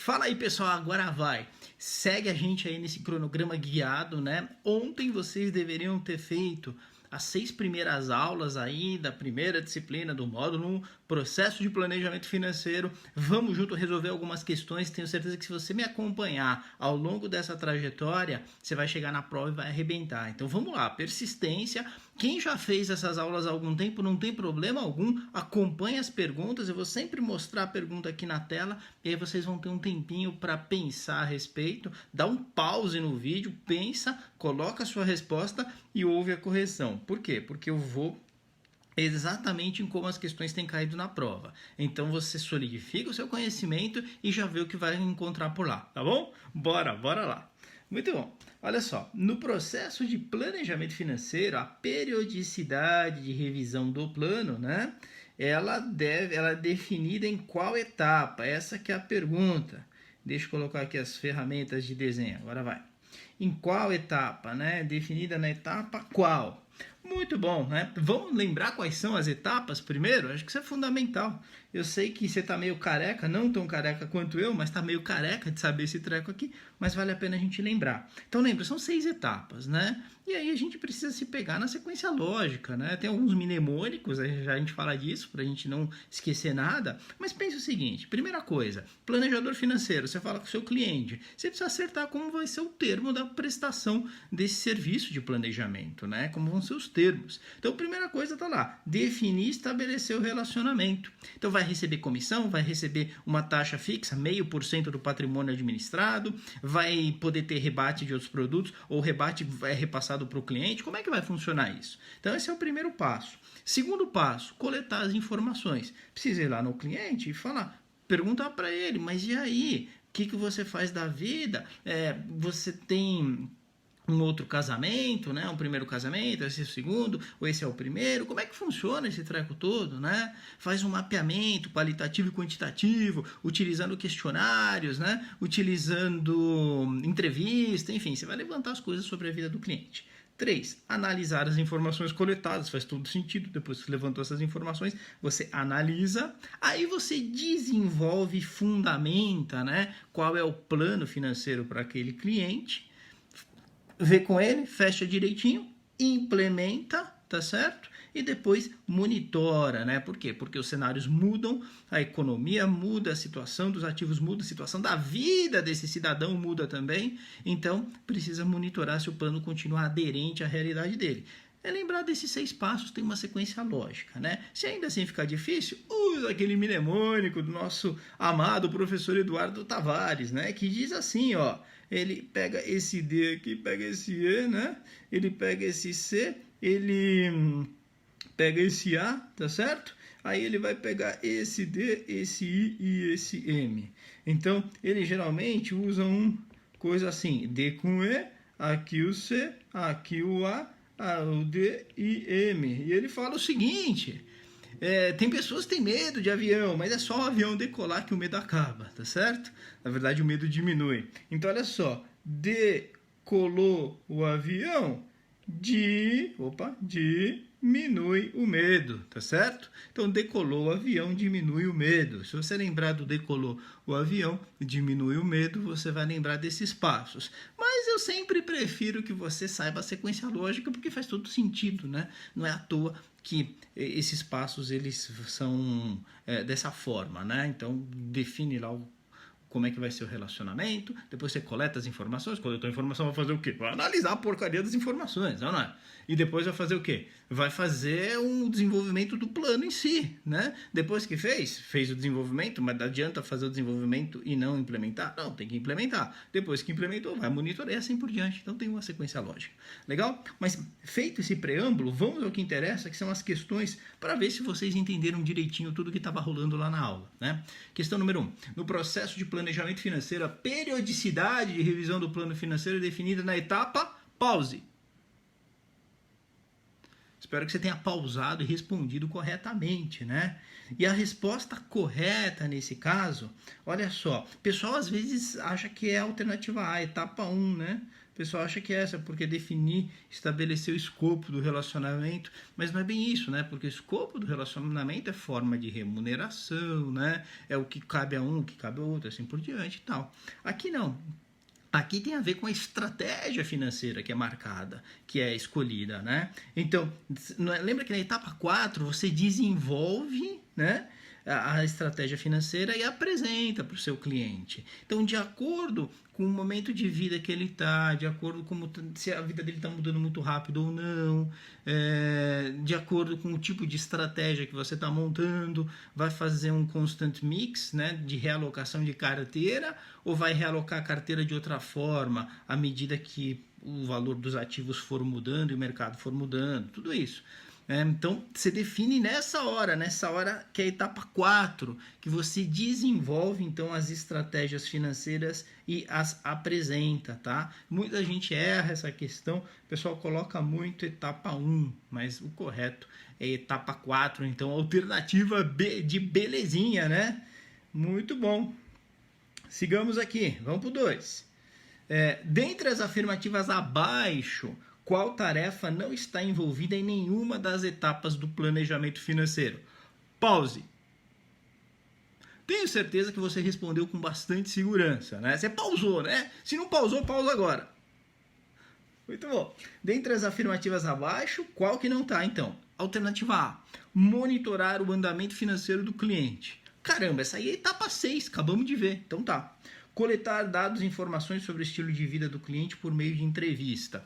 Fala aí, pessoal, agora vai. Segue a gente aí nesse cronograma guiado, né? Ontem vocês deveriam ter feito as 6 primeiras aulas aí da primeira disciplina do módulo 1, processo de planejamento financeiro. Vamos junto resolver algumas questões. Tenho certeza que se você me acompanhar ao longo dessa trajetória, você vai chegar na prova e vai arrebentar. Então vamos lá, persistência. Quem já fez essas aulas há algum tempo, não tem problema algum, acompanhe as perguntas. Eu vou sempre mostrar a pergunta aqui na tela e aí vocês vão ter um tempinho para pensar a respeito. Dá um pause no vídeo, pensa, coloca a sua resposta e ouve a correção. Por quê? Porque eu vou exatamente em como as questões têm caído na prova. Então você solidifica o seu conhecimento e já vê o que vai encontrar por lá, tá bom? Bora lá. Muito bom. Olha só, no processo de planejamento financeiro, a periodicidade de revisão do plano, né? Ela é definida em qual etapa? Essa que é a pergunta. Deixa eu colocar aqui as ferramentas de desenho. Agora vai. Em qual etapa, né? Definida na etapa qual? Muito bom, né? Vamos lembrar quais são as etapas primeiro? Acho que isso é fundamental. Eu sei que você está meio careca, não tão careca quanto eu, mas está meio careca de saber esse treco aqui, mas vale a pena a gente lembrar. Então lembra, são 6 etapas, né? E aí a gente precisa se pegar na sequência lógica, né? Tem alguns mnemônicos, já a gente fala disso, para a gente não esquecer nada, mas pense o seguinte, primeira coisa, planejador financeiro, você fala com o seu cliente, você precisa acertar como vai ser o termo da prestação desse serviço de planejamento, né? Como vão ser os termos. Então, primeira coisa está lá, definir e estabelecer o relacionamento. Então, vai receber comissão, vai receber uma taxa fixa, 0,5% do patrimônio administrado, vai poder ter rebate de outros produtos, ou o rebate é repassado para o cliente. Como é que vai funcionar isso? Então, esse é o primeiro passo. Segundo passo, coletar as informações. Precisa ir lá no cliente e falar, perguntar para ele, mas e aí? O que você faz da vida? Você tem um outro casamento, né? Um primeiro casamento, esse é o segundo, ou esse é o primeiro. Como é que funciona esse treco todo, né? Faz um mapeamento qualitativo e quantitativo, utilizando questionários, né? Utilizando entrevista, enfim, você vai levantar as coisas sobre a vida do cliente. 3. Analisar as informações coletadas. Faz todo sentido. Depois que você levantou essas informações, você analisa. Aí você desenvolve e fundamenta, né? Qual é o plano financeiro para aquele cliente. Vê com ele, fecha direitinho, implementa, tá certo? E depois monitora, né? Por quê? Porque os cenários mudam, a economia muda, a situação dos ativos muda, a situação da vida desse cidadão muda também. Então, precisa monitorar se o plano continua aderente à realidade dele. É lembrar desses 6 passos, tem uma sequência lógica, né? Se ainda assim ficar difícil, usa aquele mnemônico do nosso amado professor Eduardo Tavares, né? Que diz assim, ó, ele pega esse D aqui, pega esse E, né? Ele pega esse C, ele pega esse A, tá certo? Aí ele vai pegar esse D, esse I e esse M. Então, ele geralmente usa coisa assim, D com E, aqui o C, aqui o A, o D e M. E ele fala o seguinte, tem pessoas que têm medo de avião, mas é só o avião decolar que o medo acaba, tá certo? Na verdade, o medo diminui. Então, olha só, decolou o avião, diminui o medo, tá certo? Então, decolou o avião, diminui o medo. Se você lembrar do decolou o avião, diminui o medo, você vai lembrar desses passos. Mas eu sempre prefiro que você saiba a sequência lógica, porque faz todo sentido, né? Não é à toa que esses passos, eles são dessa forma, né? Então, define lá como é que vai ser o relacionamento, depois você coleta as informações, coletou a informação, vai fazer o quê? Vai analisar a porcaria das informações, não é? E depois vai fazer o quê? Vai fazer um desenvolvimento do plano em si, né? Depois que fez o desenvolvimento, mas não adianta fazer o desenvolvimento e não implementar? Não, tem que implementar. Depois que implementou, vai monitorar e assim por diante. Então tem uma sequência lógica. Legal? Mas feito esse preâmbulo, vamos ao que interessa, que são as questões, para ver se vocês entenderam direitinho tudo que estava rolando lá na aula, né? Questão número 1. No processo de planejamento financeiro, a periodicidade de revisão do plano financeiro é definida na etapa pause. Espero que você tenha pausado e respondido corretamente, né? E a resposta correta nesse caso, olha só, o pessoal às vezes acha que é a alternativa A, etapa 1, né? O pessoal acha que é essa, porque definir, estabelecer o escopo do relacionamento, mas não é bem isso, né? Porque o escopo do relacionamento é forma de remuneração, né? É o que cabe a um, o que cabe a outro, assim por diante e tal. Aqui não. Aqui tem a ver com a estratégia financeira que é marcada, que é escolhida, né? Então, lembra que na etapa 4 você desenvolve, né, a estratégia financeira e apresenta para o seu cliente. Então, de acordo com o momento de vida que ele está, de acordo com se a vida dele está mudando muito rápido ou não, de acordo com o tipo de estratégia que você está montando, vai fazer um constant mix, né, de realocação de carteira, ou vai realocar a carteira de outra forma à medida que o valor dos ativos for mudando e o mercado for mudando, tudo isso. Então, você define nessa hora que é a etapa 4, que você desenvolve então as estratégias financeiras e as apresenta, tá? Muita gente erra essa questão, o pessoal coloca muito etapa 1, mas o correto é etapa 4, então alternativa B de belezinha, né? Muito bom. Sigamos aqui, vamos para o 2. Dentre as afirmativas abaixo, qual tarefa não está envolvida em nenhuma das etapas do planejamento financeiro? Pause. Tenho certeza que você respondeu com bastante segurança, né? Você pausou, né? Se não pausou, pausa agora. Muito bom. Dentre as afirmativas abaixo, qual que não está, então? Alternativa A, monitorar o andamento financeiro do cliente. Caramba, essa aí é a etapa 6, acabamos de ver. Então tá. Coletar dados e informações sobre o estilo de vida do cliente por meio de entrevista.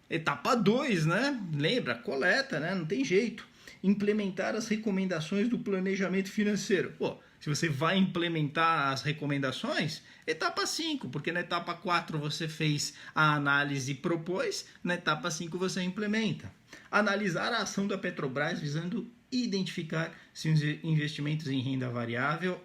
Etapa 2, né? Lembra? Coleta, né? Não tem jeito. Implementar as recomendações do planejamento financeiro. Pô, se você vai implementar as recomendações, etapa 5, porque na etapa 4 você fez a análise e propôs, na etapa 5 você implementa. Analisar a ação da Petrobras visando identificar se os investimentos em renda variável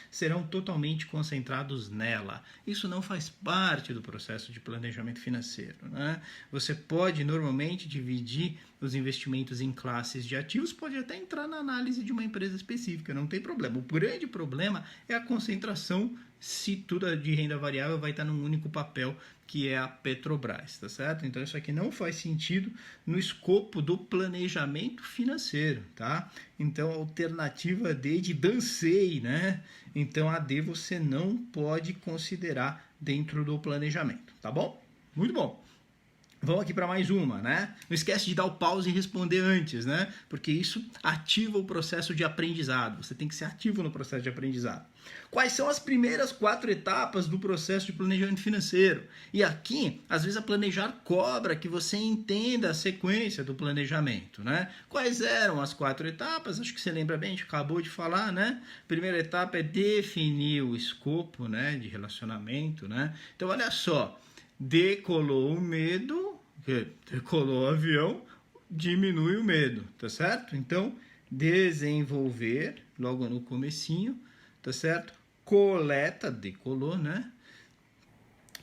serão totalmente concentrados nela. Isso não faz parte do processo de planejamento financeiro, né? Você pode normalmente dividir os investimentos em classes de ativos, pode até entrar na análise de uma empresa específica, não tem problema. O grande problema é a concentração, se tudo de renda variável vai estar num único papel, que é a Petrobras, tá certo? Então isso aqui não faz sentido no escopo do planejamento financeiro, tá? Então a alternativa D de dancei, né? Então a D você não pode considerar dentro do planejamento, tá bom? Muito bom. Vamos aqui para mais uma, né? Não esquece de dar o pause e responder antes, né? Porque isso ativa o processo de aprendizado. Você tem que ser ativo no processo de aprendizado. Quais são as primeiras 4 etapas do processo de planejamento financeiro? E aqui, às vezes, a Planejar cobra que você entenda a sequência do planejamento, né? Quais eram as 4 etapas? Acho que você lembra bem, a gente acabou de falar, né? Primeira etapa é definir o escopo, né, de relacionamento, né? Então, olha só. Decolou o medo, decolou o avião, diminui o medo, tá certo? Então, desenvolver, logo no comecinho, tá certo? Coleta, decolou, né?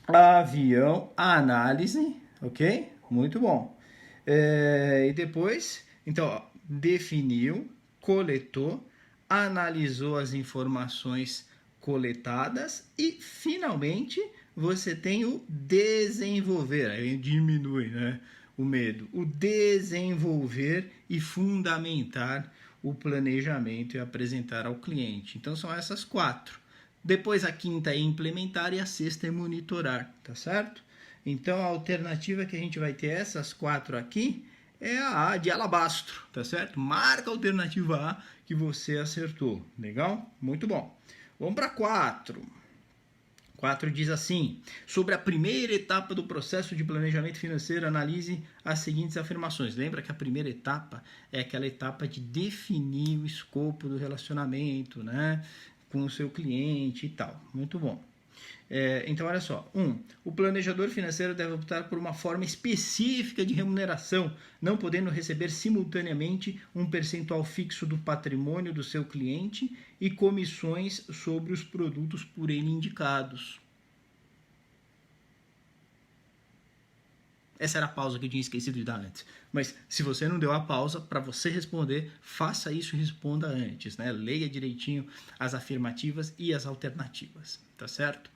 Avião, análise, ok? Muito bom. E depois, então, ó, definiu, coletou, analisou as informações coletadas e, finalmente, você tem o desenvolver, aí diminui, né, o medo. O desenvolver e fundamentar o planejamento e apresentar ao cliente. Então são essas 4. Depois a quinta é implementar e a sexta é monitorar, tá certo? Então a alternativa que a gente vai ter essas 4 aqui é a A de alabastro, tá certo? Marca a alternativa A que você acertou. Legal? Muito bom. Vamos para 4. 4 diz assim: sobre a primeira etapa do processo de planejamento financeiro, analise as seguintes afirmações. Lembra que a primeira etapa é aquela etapa de definir o escopo do relacionamento, né, com o seu cliente e tal. Muito bom. Então, olha só. 1. O planejador financeiro deve optar por uma forma específica de remuneração, não podendo receber simultaneamente um percentual fixo do patrimônio do seu cliente e comissões sobre os produtos por ele indicados. Essa era a pausa que eu tinha esquecido de dar antes. Mas se você não deu a pausa, para você responder, faça isso e responda antes, né? Leia direitinho as afirmativas e as alternativas, tá certo?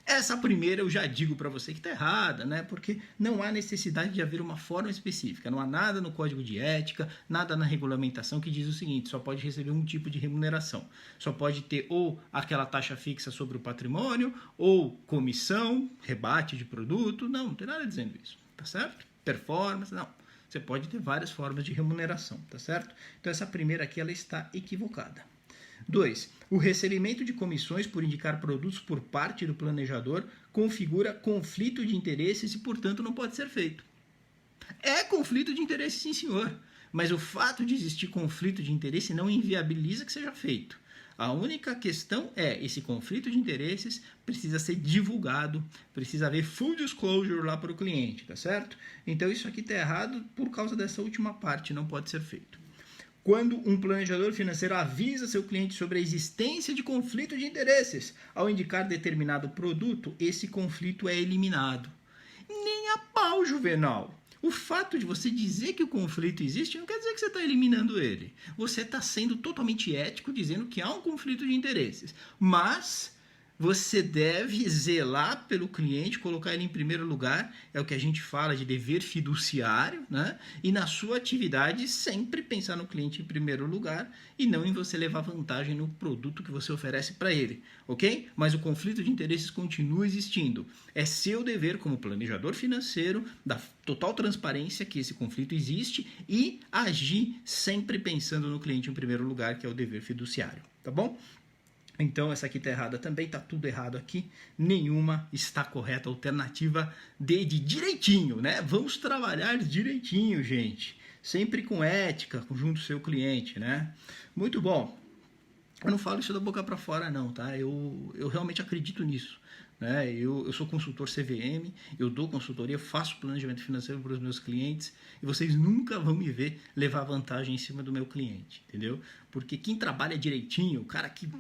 Essa primeira eu já digo para você que está errada, né? Porque não há necessidade de haver uma forma específica. Não há nada no código de ética, nada na regulamentação que diz o seguinte: só pode receber um tipo de remuneração. Só pode ter ou aquela taxa fixa sobre o patrimônio, ou comissão, rebate de produto. Não tem nada dizendo isso, tá certo? Performance, não. Você pode ter várias formas de remuneração, tá certo? Então essa primeira aqui ela está equivocada. 2. O recebimento de comissões por indicar produtos por parte do planejador configura conflito de interesses e, portanto, não pode ser feito. É conflito de interesse, sim, senhor. Mas o fato de existir conflito de interesse não inviabiliza que seja feito. A única questão é, esse conflito de interesses precisa ser divulgado, precisa haver full disclosure lá para o cliente, tá certo? Então isso aqui está errado por causa dessa última parte, não pode ser feito. Quando um planejador financeiro avisa seu cliente sobre a existência de conflito de interesses, ao indicar determinado produto, esse conflito é eliminado. Nem a pau, Juvenal. O fato de você dizer que o conflito existe não quer dizer que você está eliminando ele. Você está sendo totalmente ético dizendo que há um conflito de interesses. Mas você deve zelar pelo cliente, colocar ele em primeiro lugar, é o que a gente fala de dever fiduciário, né? E na sua atividade sempre pensar no cliente em primeiro lugar e não em você levar vantagem no produto que você oferece para ele, ok? Mas o conflito de interesses continua existindo. É seu dever como planejador financeiro, dar total transparência que esse conflito existe e agir sempre pensando no cliente em primeiro lugar, que é o dever fiduciário, tá bom? Então essa aqui está errada também, está tudo errado aqui, nenhuma está correta, alternativa D de direitinho, né? Vamos trabalhar direitinho, gente, sempre com ética, junto ao seu cliente, né? Muito bom. Eu não falo isso da boca para fora não, tá? Eu realmente acredito nisso, né? Eu sou consultor CVM, eu dou consultoria, faço planejamento financeiro para os meus clientes e vocês nunca vão me ver levar vantagem em cima do meu cliente, entendeu? Porque quem trabalha direitinho, o cara que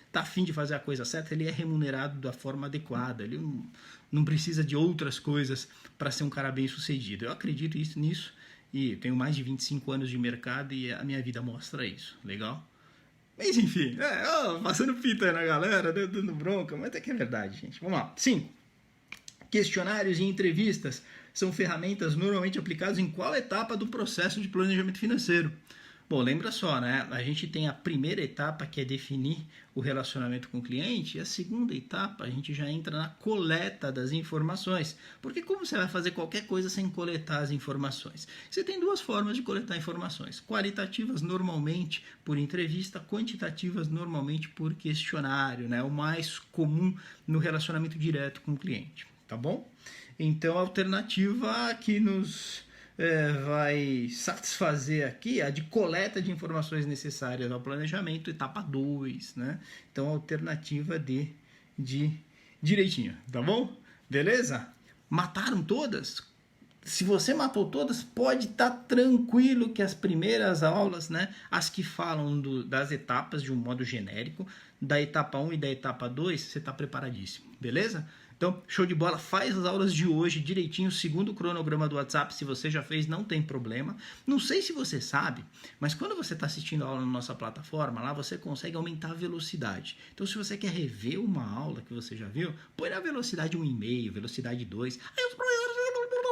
tá afim de fazer a coisa certa, ele é remunerado da forma adequada, ele não precisa de outras coisas para ser um cara bem sucedido. Eu acredito nisso e tenho mais de 25 anos de mercado e a minha vida mostra isso, legal? Mas enfim, passando fita aí na galera, dando bronca, mas até que é verdade, gente. Vamos lá. 5. Questionários e entrevistas são ferramentas normalmente aplicadas em qual etapa do processo de planejamento financeiro? Bom, lembra só, né? A gente tem a primeira etapa, que é definir o relacionamento com o cliente, e a segunda etapa, a gente já entra na coleta das informações. Porque como você vai fazer qualquer coisa sem coletar as informações? Você tem duas formas de coletar informações. Qualitativas, normalmente por entrevista, quantitativas, normalmente por questionário, né? O mais comum no relacionamento direto com o cliente, tá bom? Então, a alternativa que nos vai satisfazer aqui a de coleta de informações necessárias ao planejamento, etapa 2, né? Então, a alternativa de direitinho, tá bom? Beleza? Mataram todas? Se você matou todas, pode estar tranquilo que as primeiras aulas, né, as que falam das etapas de um modo genérico, da etapa 1 e da etapa 2, você está preparadíssimo, beleza? Então, show de bola, faz as aulas de hoje direitinho, segundo o cronograma do WhatsApp, se você já fez, não tem problema. Não sei se você sabe, mas quando você está assistindo a aula na nossa plataforma, lá você consegue aumentar a velocidade. Então, se você quer rever uma aula que você já viu, põe na velocidade 1,5, velocidade 2. Aí os professores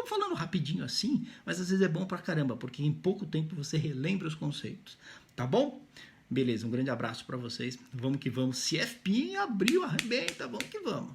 falando rapidinho assim, mas às vezes é bom pra caramba, porque em pouco tempo você relembra os conceitos, tá bom? Beleza, um grande abraço para vocês, vamos que vamos. CFP em abril, arrebenta, vamos que vamos.